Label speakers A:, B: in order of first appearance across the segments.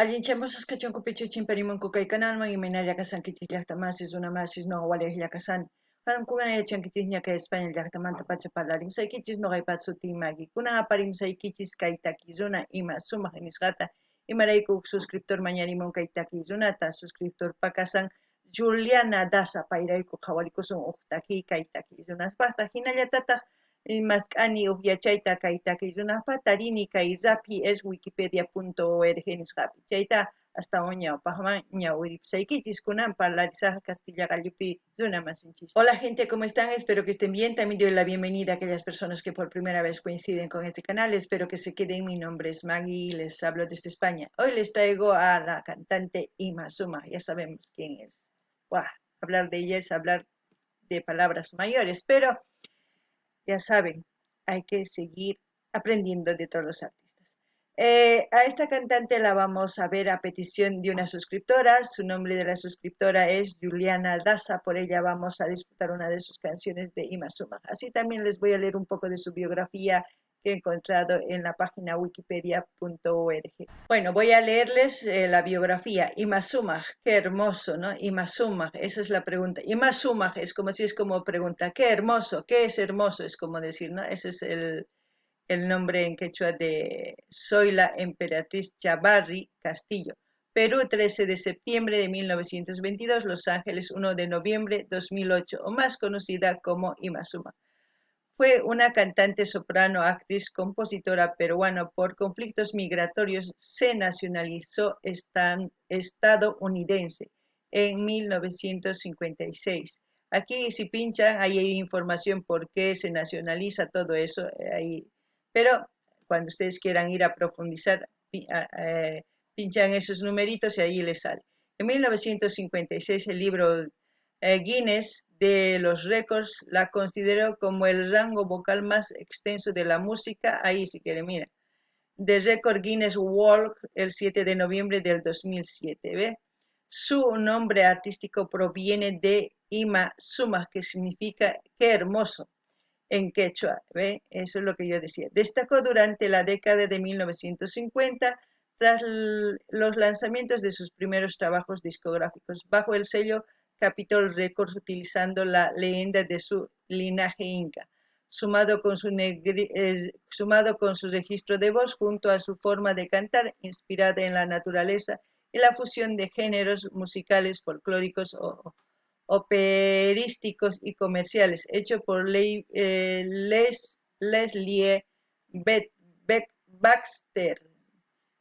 A: Allinchamos kachonku pichuchin perimunku kay canalman imina llakasankichis llaqtamasis runamasis noqa waliq llakasani. Qamkuna yachankichis ña España llaqtamanta pacha parlarimsaykichis noqaypaqa sutiymaki. Kunan aparimsaykichis kay taki runa ima sumaq nisqata imarayku suscriptor mañarimun kay taki runata suscriptorpa kasan Juliana Daza payrayku qhawarikusun taki kay taki runaspaqta hinallatataq mask'ani yachayta kay taki runaqpa tarini kay rapi es wikipedia.org nisqapi chayta hasta ñawpaqman ñawiripusaykichis kunan parlarisaqa Castilla gallupi runa masinchis. Hola gente, ¿cómo están? Espero que estén bien. También doy la bienvenida a aquellas personas que por primera vez coinciden con este canal. Espero que se queden. Mi nombre es Maggie y les hablo desde España. Hoy les traigo a la cantante Ima Suma. Ya sabemos quién es. Buah, hablar de ella es hablar de palabras mayores, pero ya saben, hay que seguir aprendiendo de todos los artistas. A esta cantante la vamos a ver a petición de una suscriptora. Su nombre de la suscriptora es Juliana Daza. Por ella vamos a disfrutar una de sus canciones de Ima Sumaq. Así también les voy a leer un poco de su biografía que he encontrado en la página wikipedia.org. Bueno, voy a leerles la biografía. Ima Sumaq, qué hermoso, ¿no? Ima Sumaq, esa es la pregunta. Ima Sumaq es como si es como pregunta, qué hermoso, qué es hermoso, es como decir, ¿no? Ese es el nombre en quechua de Soy la emperatriz Chavarri Castillo. Perú, 13 de septiembre de 1922, Los Ángeles, 1 de noviembre de 2008, o más conocida como Ima Sumaq. Fue una cantante soprano, actriz, compositora peruana. Por conflictos migratorios se nacionalizó estadounidense en 1956. Aquí si pinchan, ahí hay información por qué se nacionaliza todo eso, ahí. Pero cuando ustedes quieran ir a profundizar, pinchan esos numeritos y ahí les sale. En 1956 el libro Guinness de los récords la consideró como el rango vocal más extenso de la música. Ahí si quieren, mira. De récord Guinness World el 7 de noviembre del 2007. ¿Ve? Su nombre artístico proviene de Ima Sumaq, que significa qué hermoso en quechua. ¿Ve? Eso es lo que yo decía. Destacó durante la década de 1950 tras los lanzamientos de sus primeros trabajos discográficos bajo el sello Capitol Records, utilizando la leyenda de su linaje inca, sumado con su registro de voz junto a su forma de cantar inspirada en la naturaleza y la fusión de géneros musicales folclóricos o operísticos y comerciales, hecho por Leslie Baxter,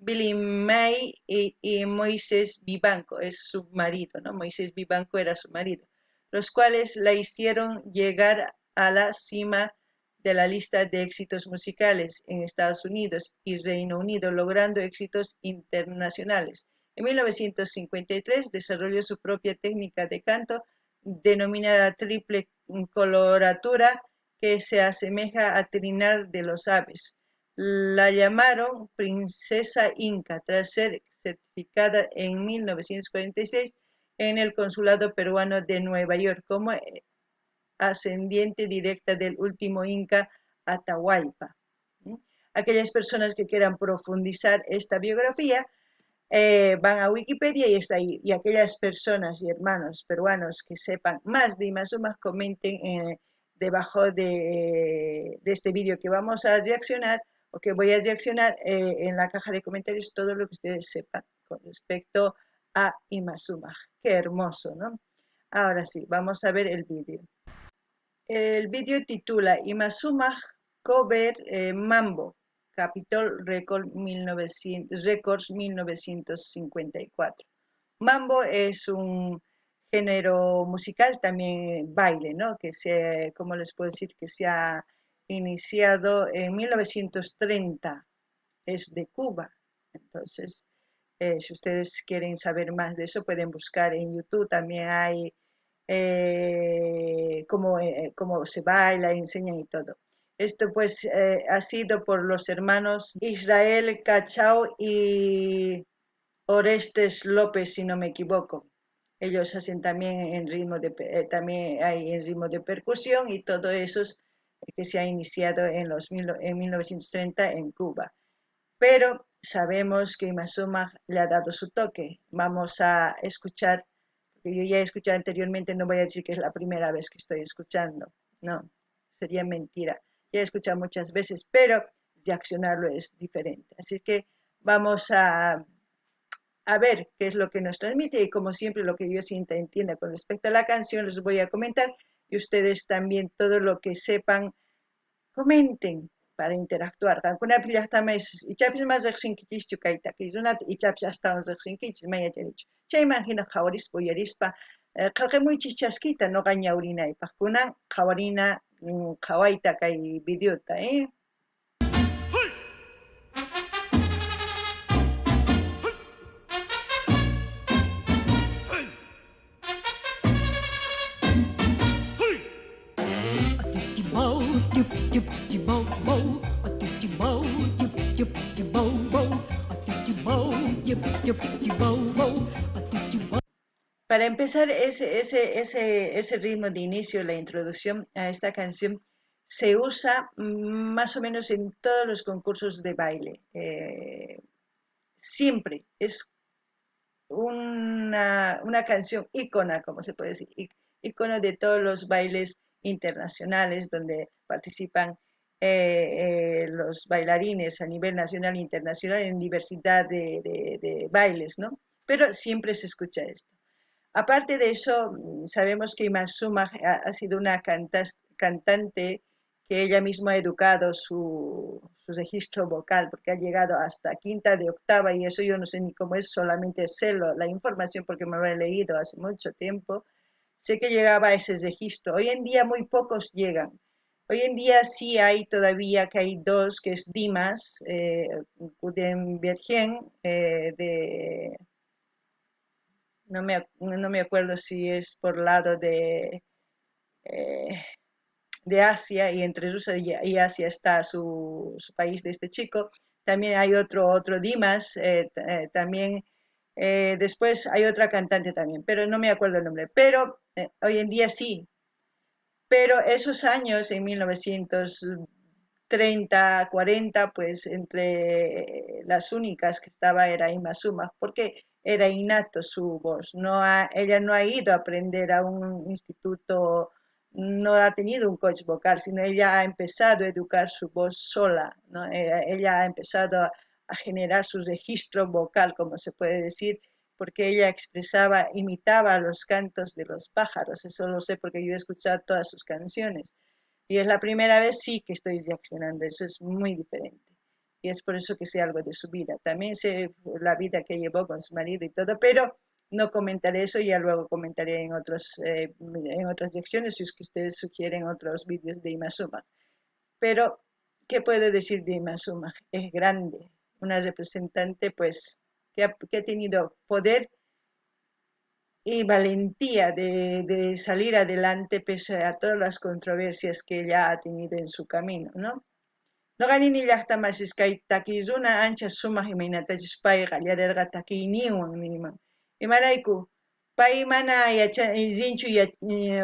A: Billy May y Moisés Vivanco, es su marido, ¿no? Moisés Vivanco era su marido, los cuales la hicieron llegar a la cima de la lista de éxitos musicales en Estados Unidos y Reino Unido, logrando éxitos internacionales. En 1953 desarrolló su propia técnica de canto denominada triple coloratura, que se asemeja a trinar de los aves. La llamaron Princesa Inca tras ser certificada en 1946 en el Consulado Peruano de Nueva York como ascendiente directa del último Inca Atahualpa. Aquellas personas que quieran profundizar esta biografía van a Wikipedia y está ahí. Y aquellas personas y hermanos peruanos que sepan más de Ima Sumaq, comenten debajo de este vídeo que vamos a reaccionar o que voy a reaccionar en la caja de comentarios todo lo que ustedes sepan con respecto a Ima Sumaq. Qué hermoso, ¿no? Ahora sí, vamos a ver el vídeo. El vídeo titula Ima Sumaq Cover Mambo, Capitol Records 1954. Mambo es un género musical, también baile, ¿no? Que ¿cómo les puedo decir? Que se ha iniciado en 1930, es de Cuba. Entonces, si ustedes quieren saber más de eso, pueden buscar en YouTube, también hay cómo se baila, enseñan y todo. Esto pues ha sido por los hermanos Israel Cachao y Orestes López, si no me equivoco. Ellos hacen también también hay en ritmo de percusión y todo eso que se ha iniciado en 1930 en Cuba. Pero sabemos que Imazuma le ha dado su toque. Vamos a escuchar, porque yo ya he escuchado anteriormente, no voy a decir que es la primera vez que estoy escuchando, no, sería mentira. Ya he escuchado muchas veces, pero reaccionarlo es diferente. Así que vamos a ver qué es lo que nos transmite y como siempre lo que yo sienta entienda con respecto a la canción les voy a comentar y ustedes también todo lo que sepan comenten para interactuar. Kuna pillastamais ichapis más riqsinkichis kayta kizunata ichapis hasta riqsinkichis maya dicho. Chayman hina qawarispa uyarispa qillqimuychis chaskita noqa ñawrinaypaq kunan qawarina qhawayta kay videota Para empezar, ese ritmo de inicio, la introducción a esta canción, se usa más o menos en todos los concursos de baile. Siempre es una canción ícona, como se puede decir, ícono de todos los bailes internacionales donde participan los bailarines a nivel nacional e internacional en diversidad de bailes, ¿no? Pero siempre se escucha esto. Aparte de eso, sabemos que Imazuma ha sido una cantante que ella misma ha educado su registro vocal, porque ha llegado hasta quinta de octava, y eso yo no sé ni cómo es, solamente sé la información porque me lo he leído hace mucho tiempo. Sé que llegaba a ese registro. Hoy en día muy pocos llegan. Hoy en día sí hay todavía que hay dos, que es Dimas, Gudenbergen, no me acuerdo si es por lado eh, de Asia, y entre Rusia y Asia está su país de este chico. También hay otro Dimas, también después hay otra cantante también, pero no me acuerdo el nombre. Pero hoy en día sí. Pero esos años, en 1930, 40, pues entre las únicas que estaba era Imazuma, porque era innato su voz. Ella no ha ido a aprender a un instituto, no ha tenido un coach vocal, sino ella ha empezado a educar su voz sola, ¿no? Ella ha empezado a generar su registro vocal, como se puede decir, porque ella imitaba los cantos de los pájaros, eso lo sé porque yo he escuchado todas sus canciones. Y es la primera vez sí que estoy reaccionando, eso es muy diferente. Y es por eso que sé algo de su vida. También sé la vida que llevó con su marido y todo, pero no comentaré eso, ya luego comentaré en otras lecciones si es que ustedes sugieren otros vídeos de Imazuma. Pero, ¿qué puedo decir de Imazuma? Es grande, una representante pues que ha tenido poder y valentía de salir adelante pese a todas las controversias que ella ha tenido en su camino, ¿no? No ganini llaqtamasis kay takiyuna ancha sumaq imaynatachis payqa llararqa takiyninwan niyman. Imarayku pay mana rinchu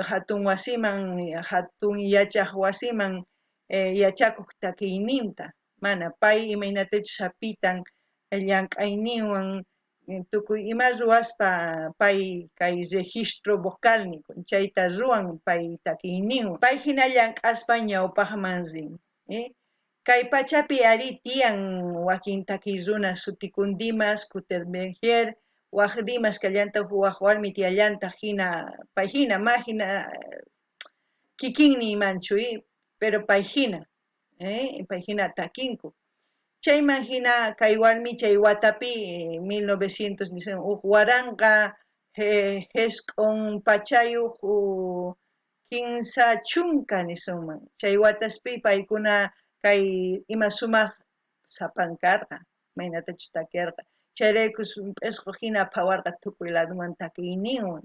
A: hatun wasiman, hatun yachaq wasiman yachakuq takiyninta. Mana pay imaynatachis hapitan llank'ayninwan tukuy ima ruwaspa pay kay registro vocalniku chayta ruwan pay takiyninwan. Pay hina llank'aspa ñawpaqman rin. Kay pachapi ari tiyan wakin takiy runa sutikun Dimas, Gutenberger, waq Dimas kallanta waq warmi tiyallanta pay hina kikinni imanchu pero pay hina takinku. Chayman hina kay warmi chay watapi 1919 uq waranqa hesk'un pachayuq kinsa chunka nisunman. Chay wataspi paykuna kay Imazuma sapankarqa, maynatachus takiarqa. Chayraykus p'isqu hina phawarqa tukuy laduman takiyninwan.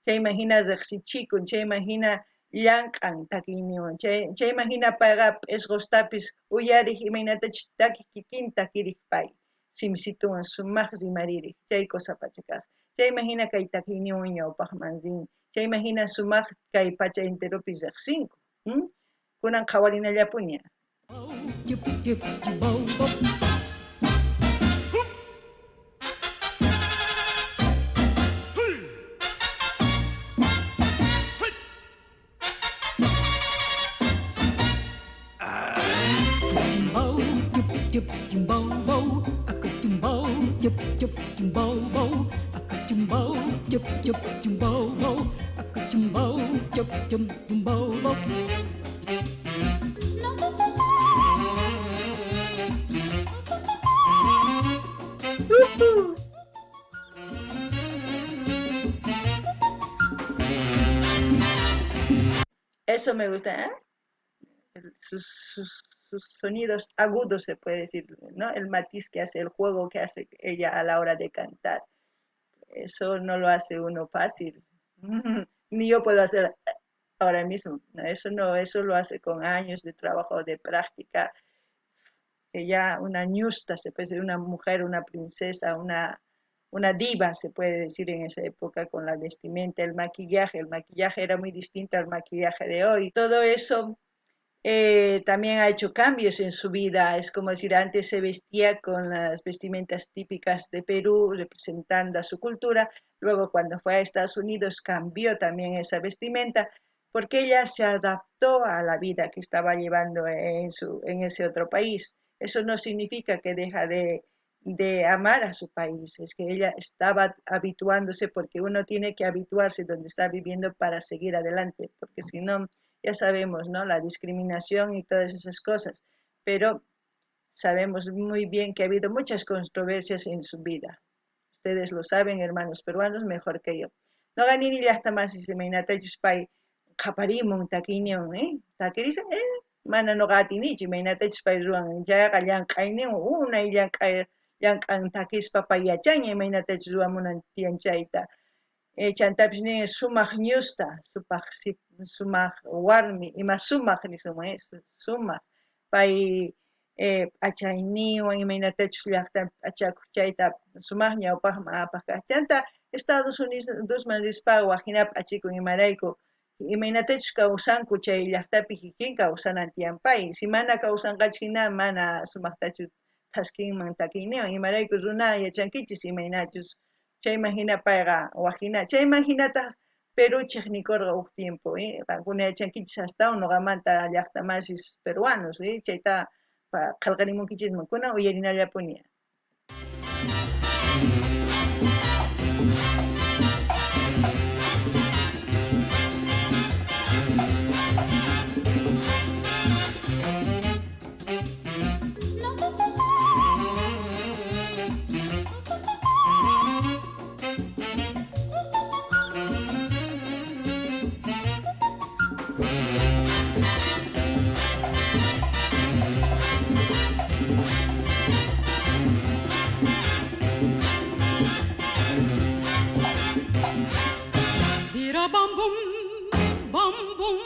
A: Chayman hina riqsichikun, chayman hina llank'an takiyninwan. Chayman hina payqa p'isqustapis uyariq imaynatachus kikin takiriq pay. Simsituwan sumaq rimaririk, chay kusapachá kaq. Chayman hina kay takiyninwan ñawpaqman rin. Chayman hina sumaq kay pacha enteropi riqsinku. Kunan qhawarinallapuña.
B: chup chup chumbo bo, aka chumbo, chup chup chumbo bo, aka chumbo, chup chup chumbo bo.
A: Eso me gusta, ¿eh? Sus sonidos agudos, se puede decir, ¿no? El matiz que hace, el juego que hace ella a la hora de cantar. Eso no lo hace uno fácil. Ni yo puedo hacer ahora mismo. ¿No? Eso no, eso lo hace con años de trabajo, de práctica. Ella, una ñusta, se puede decir, una mujer, una princesa, una diva, se puede decir en esa época, con la vestimenta, el maquillaje. El maquillaje era muy distinto al maquillaje de hoy. Todo eso también ha hecho cambios en su vida. Es como decir, antes se vestía con las vestimentas típicas de Perú, representando a su cultura. Luego, cuando fue a Estados Unidos, cambió también esa vestimenta porque ella se adaptó a la vida que estaba llevando en ese otro país. Eso no significa que deja de amar a su país, es que ella estaba habituándose porque uno tiene que habituarse donde está viviendo para seguir adelante, porque si no, ya sabemos, ¿no? La discriminación y todas esas cosas, pero sabemos muy bien que ha habido muchas controversias en su vida. Ustedes lo saben, hermanos peruanos, mejor que yo. No gané ni hasta más si se me inatachis Japarimun taquinion, taquirisa, mana no gatinichi, me inatachis ruan, ya galan kainin, una y yan taquis papayachaña, me inatachis ruamunan tianchaita. Chantapis ni sumaq ñusta, sumaq warmi, ima sumaq ni sumaq. Pay achayniwan imaynatachus llaqta achakuchayta sumaq ñawpaqman apaq chanta Estados Unidosman rispa waqhinapa achikun imarayku imaynatachus kawsanku chay llaqtapi kikin kawsanan tiyanpay si mana kawsanqachu hina mana sumaqtachu thaskinman takiyniwan imarayku runa yachankichis imaynachus chayman hina payqa waqhina chayman hinataq Perú chiqnikurqa huk tiempo, qankuna yachankichis astawan nuqamanta llaqtamasis peruanos, chayta qillqarimunkichisman kunan uyarinallapuni.
B: Bira bam bum, bam bum,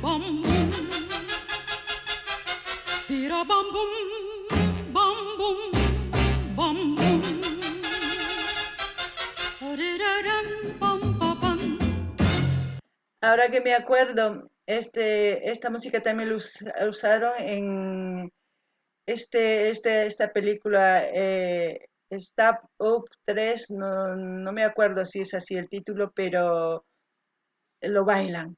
B: bam bum. Bira bam bum, bam bum, bam bum. Oriraram, bam bam bam.
A: Ahora que me acuerdo, esta música también lo usaron en esta película Step Up 3, no, no me acuerdo si es así el título, pero lo bailan.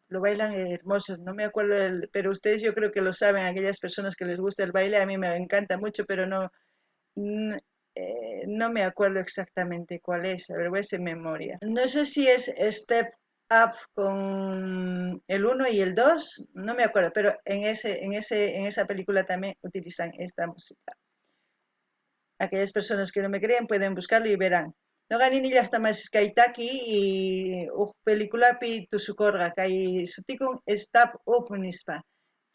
A: Lo bailan hermoso, no me acuerdo pero ustedes yo creo que lo saben, aquellas personas que les gusta el baile, a mí me encanta mucho, pero mm, no me acuerdo exactamente cuál es, a ver, voy a hacer memoria. No sé si es Step Up con el uno y el 2 no me acuerdo, pero en esa película también utilizan esta música. Aquellas personas que no me creen pueden buscarlo y verán. No ganin hasta más kaitaki y película pi tusukorga kai sutikun stop upunispa.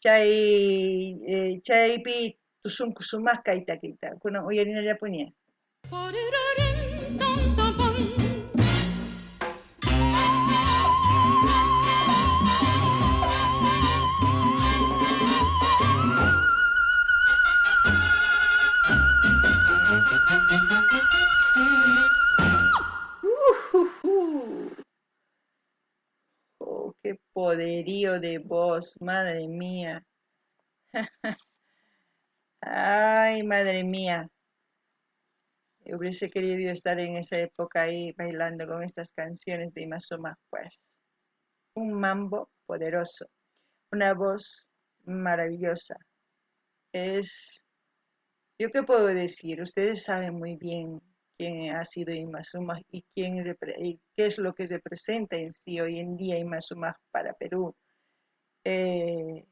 A: Chay pi tusun kusumas kaitakita. Kuna uyarina japonia.
B: Orirarim, dam dam bam.
A: Oh, qué poderío de voz, madre mía. Ay, madre mía. Hubiese querido estar en esa época ahí bailando con estas canciones de Imasuma, pues. Un mambo poderoso, una voz maravillosa. Es ¿Yo qué puedo decir? Ustedes saben muy bien quién ha sido Imma Summag y, y qué es lo que representa en sí hoy en día Imma Summag para Perú. Eh,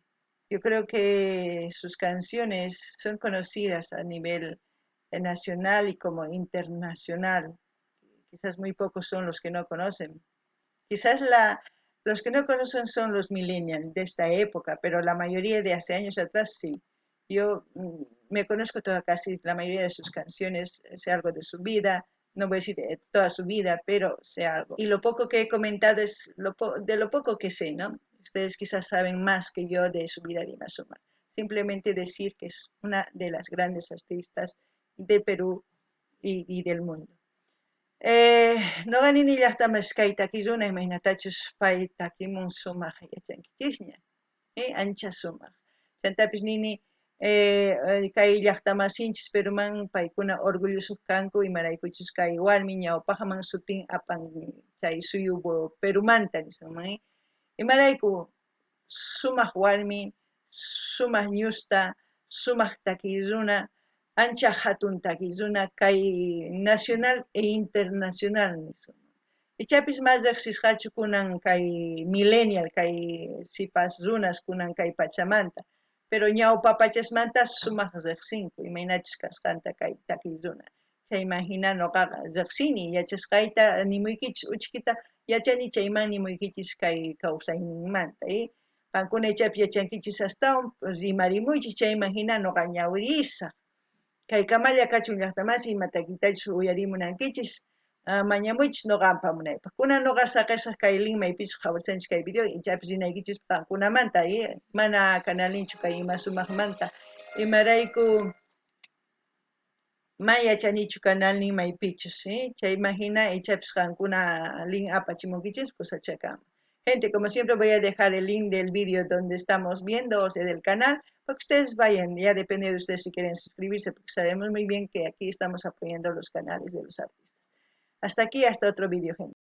A: yo creo que sus canciones son conocidas a nivel nacional y como internacional. Quizás muy pocos son los que no conocen. Quizás los que no conocen son los millennials de esta época, pero la mayoría de hace años atrás sí. Yo me conozco casi la mayoría de sus canciones, sé algo de su vida, no voy a decir toda su vida, pero sé algo. Y lo poco que he comentado es de lo poco que sé, ¿no? Ustedes quizás saben más que yo de su vida de Imma Summag. Simplemente decir que es una de las grandes artistas de Perú y del mundo. Noqa ninillaqtamas kayta takizuna imaynatachus pay takimun sumaq yachankichikña, ancha sumaq. Chantapis nini kay llaqtamasinchis Peruman paykuna orgullosos kanku imaraykuchus kay warmi ñawpaqman sutin apan chay suyu Perumanta nisunman. Imarayku sumaq warmi, sumaq ñusta, sumaq takiruna, ancha hatun takiruna kay nacional e internacional nisun. Ichapis más riqsisqachu kunan kay millennial kay sipas runas kunan kay pachamanta, pero ñawpa pachasmanta sumaq riqsinku imaynachus kasqanta kay takiy runa. Chayman hina ñuqaqa riqsini yachasqayta nimuykichis ućhkita yachani chayman nimuykichis kay kawsayninmanta, qankuna ichapis yachankichis astawan rimarimuychis chayman hina ñuqa ñawirisaq kay kamalla kachun llaqtamasiy ima takiytachus uyarimunankichis mañamuychis ñuqa apamunaypaq. Kunan ñuqa saqisaq kay linmaypis hawarsanchis kay video ichapis rinaykichis qankunamanta mana kanalinchu kay Imma Summagmanta imarayku mana yachanichu kanal ninmaypichus, chayman hina ichapis qankuna link apachimunkichis kusachakama. Gente, como siempre voy a dejar el link del vídeo donde estamos viendo, o sea, del canal, para que ustedes vayan, ya depende de ustedes si quieren suscribirse, porque sabemos muy bien que aquí estamos apoyando los canales de los artistas. Hasta aquí, hasta otro vídeo, gente.